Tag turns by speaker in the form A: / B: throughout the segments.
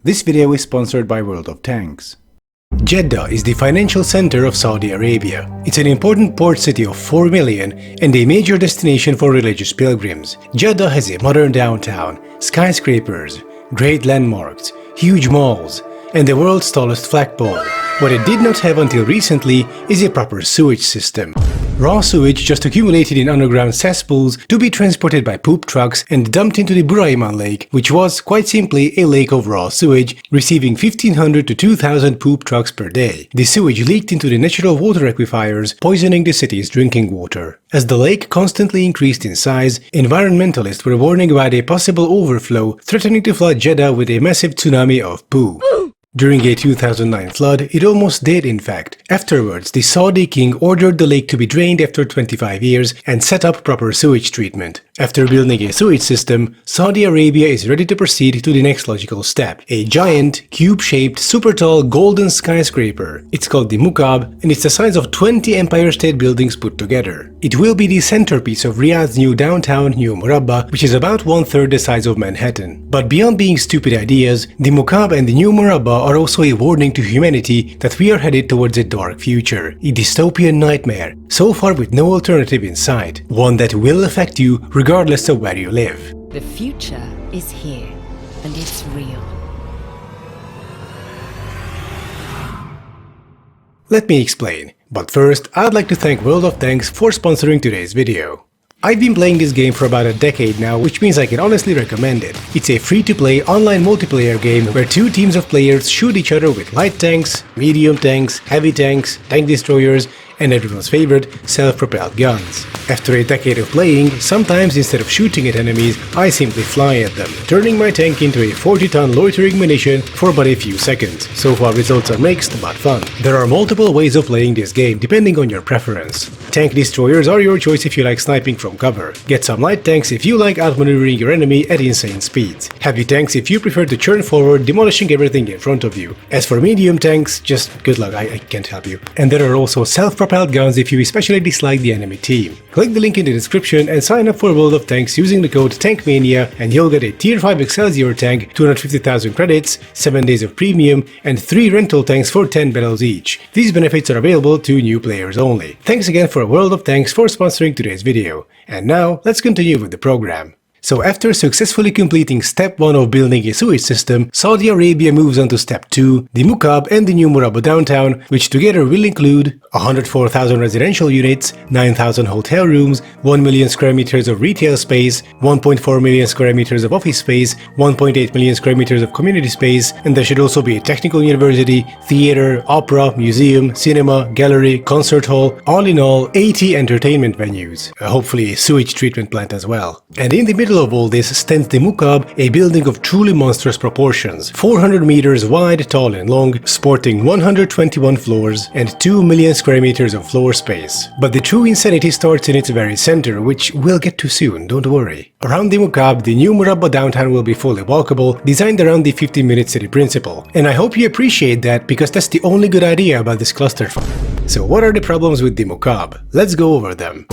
A: This video is sponsored by World of Tanks. Jeddah is the financial center of Saudi Arabia. It's an important port city of 4 million and a major destination for religious pilgrims. Jeddah has a modern downtown, skyscrapers, great landmarks, huge malls, and the world's tallest flagpole. What it did not have until recently is a proper sewage system. Raw sewage just accumulated in underground cesspools to be transported by poop trucks and dumped into the Buraiman Lake, which was, quite simply, a lake of raw sewage, receiving 1,500 to 2,000 poop trucks per day. The sewage leaked into the natural water aquifers, poisoning the city's drinking water. As the lake constantly increased in size, environmentalists were warning about a possible overflow, threatening to flood Jeddah with a massive tsunami of poo. During a 2009 flood, it almost did in fact. Afterwards, the Saudi king ordered the lake to be drained after 25 years and set up proper sewage treatment. After building a sewage system, Saudi Arabia is ready to proceed to the next logical step, a giant, cube-shaped, super tall golden skyscraper. It's called the Mukaab and it's the size of 20 Empire State Buildings put together. It will be the centerpiece of Riyadh's new downtown, New Murabba, which is about 1/3 the size of Manhattan. But beyond being stupid ideas, the Mukaab and the New Murabba are also a warning to humanity that we are headed towards a dark future, a dystopian nightmare, so far with no alternative in sight, one that will affect you regardless of where you live.
B: The future is here, and it's real.
A: Let me explain, but first I'd like to thank World of Tanks for sponsoring today's video. I've been playing this game for about a decade now, which means I can honestly recommend it. It's a free-to-play online multiplayer game where two teams of players shoot each other with light tanks, medium tanks, heavy tanks, tank destroyers, and everyone's favorite, self-propelled guns. After a decade of playing, sometimes instead of shooting at enemies, I simply fly at them, turning my tank into a 40-ton loitering munition for but a few seconds. So far results are mixed, but fun. There are multiple ways of playing this game, depending on your preference. Tank destroyers are your choice if you like sniping from cover. Get some light tanks if you like outmaneuvering your enemy at insane speeds. Heavy tanks if you prefer to churn forward, demolishing everything in front of you. As for medium tanks, just good luck, I can't help you. And there are also self-propelled guns if you especially dislike the enemy team. Click the link in the description and sign up for World of Tanks using the code TANKMANIA and you'll get a Tier 5 Excelsior tank, 250,000 credits, 7 days of premium, and 3 rental tanks for 10 bells each. These benefits are available to new players only. Thanks again for World of Tanks for sponsoring today's video. And now, let's continue with the program. So after successfully completing step 1 of building a sewage system, Saudi Arabia moves on to step 2, the Mukaab and the New Murabba downtown, which together will include 104,000 residential units, 9,000 hotel rooms, 1 million square meters of retail space, 1.4 million square meters of office space, 1.8 million square meters of community space, and there should also be a technical university, theater, opera, museum, cinema, gallery, concert hall, all in all 80 entertainment venues, hopefully a sewage treatment plant as well. And in the middle of all this stands the Mukaab, a building of truly monstrous proportions, 400 meters wide, tall and long, sporting 121 floors and 2 million square meters of floor space. But the true insanity starts in its very center, which we'll get to soon, don't worry. Around the Mukaab, the New Murabba downtown will be fully walkable, designed around the 15-minute city principle. And I hope you appreciate that, because that's the only good idea about this cluster. So what are the problems with the Mukaab? Let's go over them.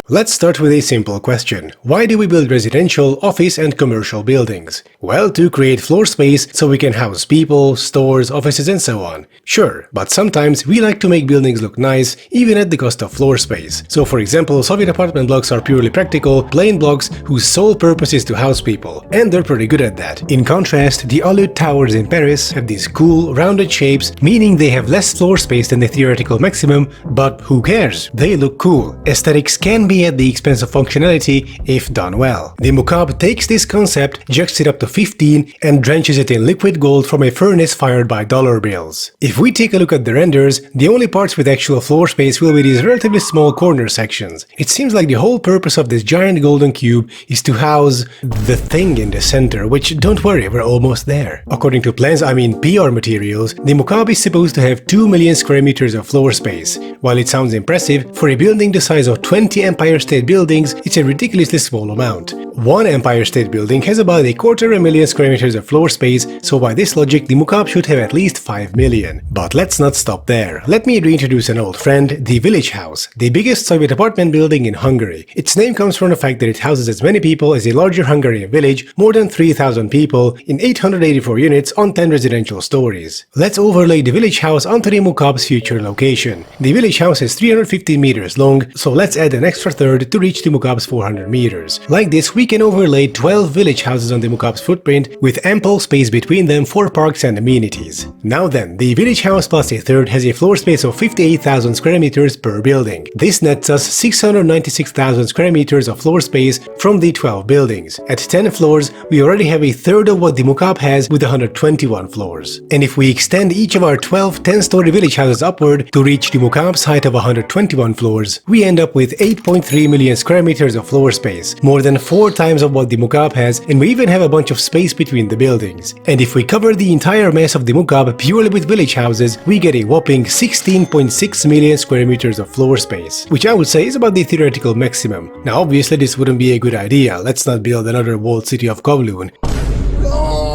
A: Let's start with a simple question. Why do we build residential, office and commercial buildings? Well, to create floor space so we can house people, stores, offices and so on. Sure, but sometimes we like to make buildings look nice even at the cost of floor space. So for example, Soviet apartment blocks are purely practical, plain blocks whose sole purpose is to house people. And they're pretty good at that. In contrast, the Alud towers in Paris have these cool, rounded shapes, meaning they have less floor space than the theoretical maximum, but who cares? They look cool. Aesthetics can be at the expense of functionality if done well. The Mukaab takes this concept, jacks it up to 15 and drenches it in liquid gold from a furnace fired by dollar bills. If we take a look at the renders, the only parts with actual floor space will be these relatively small corner sections. It seems like the whole purpose of this giant golden cube is to house the thing in the center, which don't worry, we're almost there. According to plans, I mean PR materials, the Mukaab is supposed to have 2 million square meters of floor space. While it sounds impressive, for a building the size of 20 Empire Empire State Buildings, it's a ridiculously small amount. One Empire State Building has about 250,000 square meters of floor space, so by this logic the Mukaab should have at least 5 million. But let's not stop there. Let me reintroduce an old friend, the Village House, the biggest Soviet apartment building in Hungary. Its name comes from the fact that it houses as many people as a larger Hungarian village, more than 3,000 people, in 884 units on 10 residential stories. Let's overlay the Village House onto the Mukaab's future location. The Village House is 350 meters long, so let's add an extra third to reach the Mukaab's 400 meters. Like this, we can overlay 12 village houses on the Mukaab's footprint with ample space between them for parks and amenities. Now then, the Village House plus a third has a floor space of 58,000 square meters per building. This nets us 696,000 square meters of floor space from the 12 buildings. At 10 floors, we already have a third of what the Mukaab has with 121 floors. And if we extend each of our 12 10-story village houses upward to reach the Mukaab's height of 121 floors, we end up with 8.3 million square meters of floor space, more than 4 times of what the Mukaab has, and we even have a bunch of space between the buildings. And if we cover the entire mass of the Mukaab purely with village houses, we get a whopping 16.6 million square meters of floor space, which I would say is about the theoretical maximum. Now obviously this wouldn't be a good idea, let's not build another walled city of Kowloon.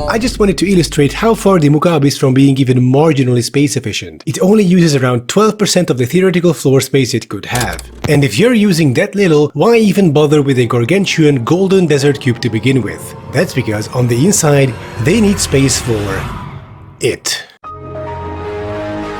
A: I just wanted to illustrate how far the Mukaab is from being even marginally space efficient. It only uses around 12% of the theoretical floor space it could have. And if you're using that little, why even bother with a gargantuan golden desert cube to begin with? That's because on the inside, they need space for it.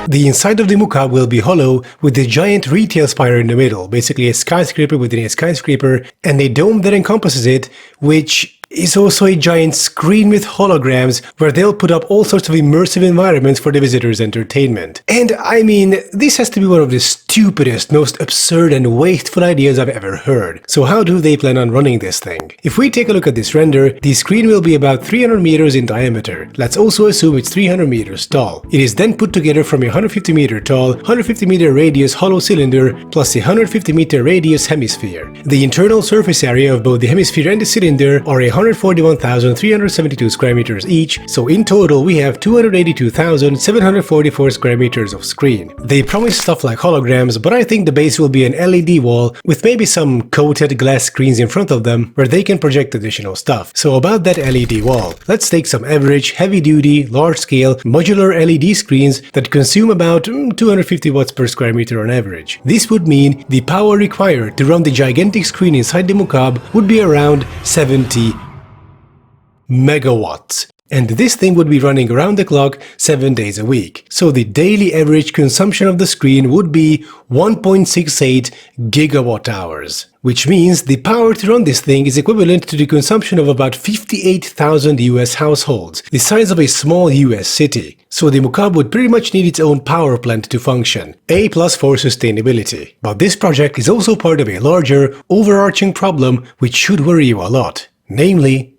A: The inside of the Mukaab will be hollow with a giant retail spire in the middle, basically a skyscraper within a skyscraper, and a dome that encompasses it, which is also a giant screen with holograms where they'll put up all sorts of immersive environments for the visitors' entertainment. And I mean, this has to be one of the stupidest, most absurd and wasteful ideas I've ever heard. So how do they plan on running this thing? If we take a look at this render, the screen will be about 300 meters in diameter. Let's also assume it's 300 meters tall. It is then put together from a 150 meter tall, 150 meter radius hollow cylinder plus a 150 meter radius hemisphere. The internal surface area of both the hemisphere and the cylinder are 141,372 square meters each, so in total we have 282,744 square meters of screen. They promise stuff like holograms, but I think the base will be an LED wall with maybe some coated glass screens in front of them where they can project additional stuff. So about that LED wall, let's take some average, heavy-duty, large-scale, modular LED screens that consume about 250 watts per square meter on average. This would mean the power required to run the gigantic screen inside the Mukaab would be around 70 megawatts. And this thing would be running around the clock 7 days a week. So the daily average consumption of the screen would be 1.68 gigawatt hours. Which means the power to run this thing is equivalent to the consumption of about 58,000 US households, the size of a small US city. So the Mukaab would pretty much need its own power plant to function. A+ for sustainability. But this project is also part of a larger, overarching problem which should worry you a lot. Namely,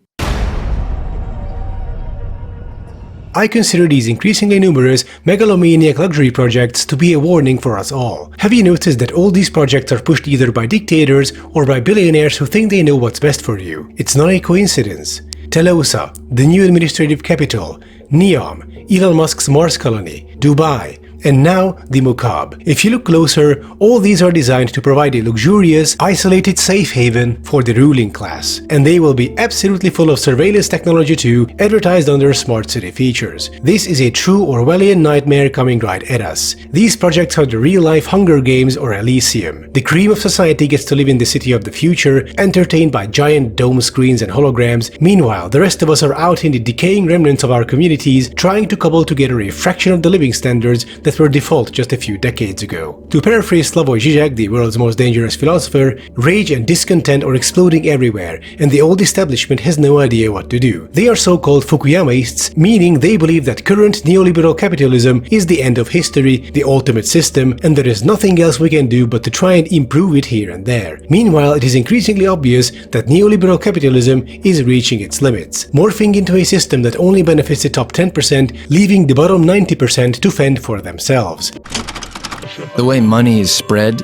A: I consider these increasingly numerous megalomaniac luxury projects to be a warning for us all. Have you noticed that all these projects are pushed either by dictators or by billionaires who think they know what's best for you? It's not a coincidence. Telosa, the new administrative capital, Neom, Elon Musk's Mars colony, Dubai, and now the Mukaab. If you look closer, all these are designed to provide a luxurious, isolated safe haven for the ruling class. And they will be absolutely full of surveillance technology too, advertised under smart city features. This is a true Orwellian nightmare coming right at us. These projects are the real-life Hunger Games or Elysium. The cream of society gets to live in the city of the future, entertained by giant dome screens and holograms. Meanwhile, the rest of us are out in the decaying remnants of our communities, trying to cobble together a fraction of the living standards that were default just a few decades ago. To paraphrase Slavoj Žižek, the world's most dangerous philosopher, rage and discontent are exploding everywhere, and the old establishment has no idea what to do. They are so-called Fukuyamaists, meaning they believe that current neoliberal capitalism is the end of history, the ultimate system, and there is nothing else we can do but to try and improve it here and there. Meanwhile, it is increasingly obvious that neoliberal capitalism is reaching its limits, morphing into a system that only benefits the top 10%, leaving the bottom 90% to fend for themselves.
C: The way money is spread,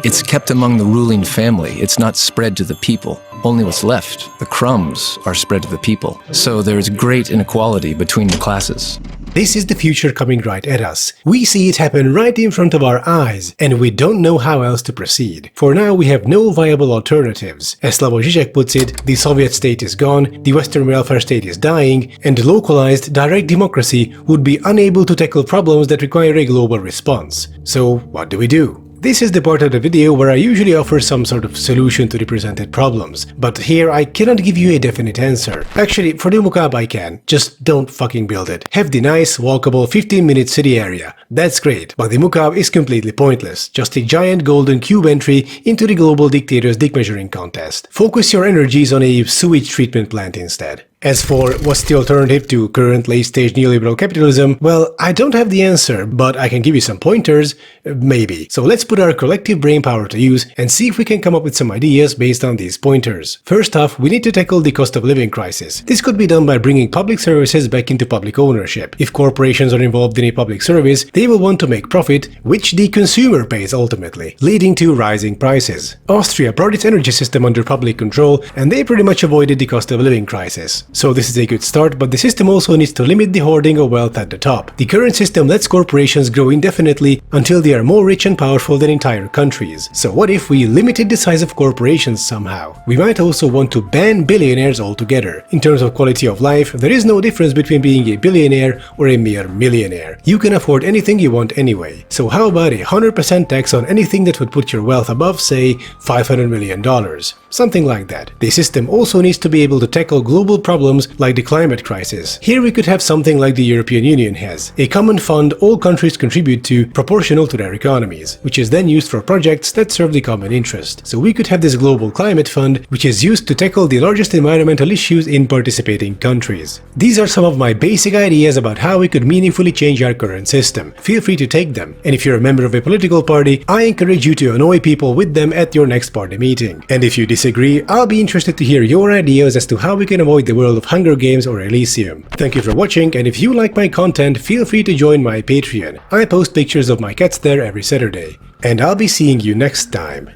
C: it's kept among the ruling family. It's not spread to the people. Only what's left, the crumbs, are spread to the people. So there's great inequality between the classes.
A: This is the future coming right at us. We see it happen right in front of our eyes, and we don't know how else to proceed. For now, we have no viable alternatives. As Slavoj Žižek puts it, the Soviet state is gone, the Western welfare state is dying, and localized, direct democracy would be unable to tackle problems that require a global response. So, what do we do? This is the part of the video where I usually offer some sort of solution to the presented problems, but here I cannot give you a definite answer. Actually, for the Mukaab I can, just don't fucking build it. Have the nice, walkable 15-minute city area. That's great, but the Mukaab is completely pointless, just a giant golden cube entry into the global dictator's dick measuring contest. Focus your energies on a sewage treatment plant instead. As for what's the alternative to current late-stage neoliberal capitalism, well, I don't have the answer, but I can give you some pointers, maybe. So let's put our collective brainpower to use and see if we can come up with some ideas based on these pointers. First off, we need to tackle the cost of living crisis. This could be done by bringing public services back into public ownership. If corporations are involved in a public service, they will want to make profit, which the consumer pays ultimately, leading to rising prices. Austria brought its energy system under public control, and they pretty much avoided the cost of living crisis. So this is a good start, but the system also needs to limit the hoarding of wealth at the top. The current system lets corporations grow indefinitely until they are more rich and powerful than entire countries. So what if we limited the size of corporations somehow? We might also want to ban billionaires altogether. In terms of quality of life, there is no difference between being a billionaire or a mere millionaire. You can afford anything you want anyway. So how about a 100% tax on anything that would put your wealth above, say, $500 million? Something like that. The system also needs to be able to tackle global problems like the climate crisis. Here we could have something like the European Union has, a common fund all countries contribute to proportional to their economies, which is then used for projects that serve the common interest. So we could have this global climate fund, which is used to tackle the largest environmental issues in participating countries. These are some of my basic ideas about how we could meaningfully change our current system. Feel free to take them, and if you're a member of a political party, I encourage you to annoy people with them at your next party meeting. And if you disagree, I'll be interested to hear your ideas as to how we can avoid the world of Hunger Games or Elysium. Thank you for watching, and if you like my content, feel free to join my Patreon. I post pictures of my cats there every Saturday. And I'll be seeing you next time.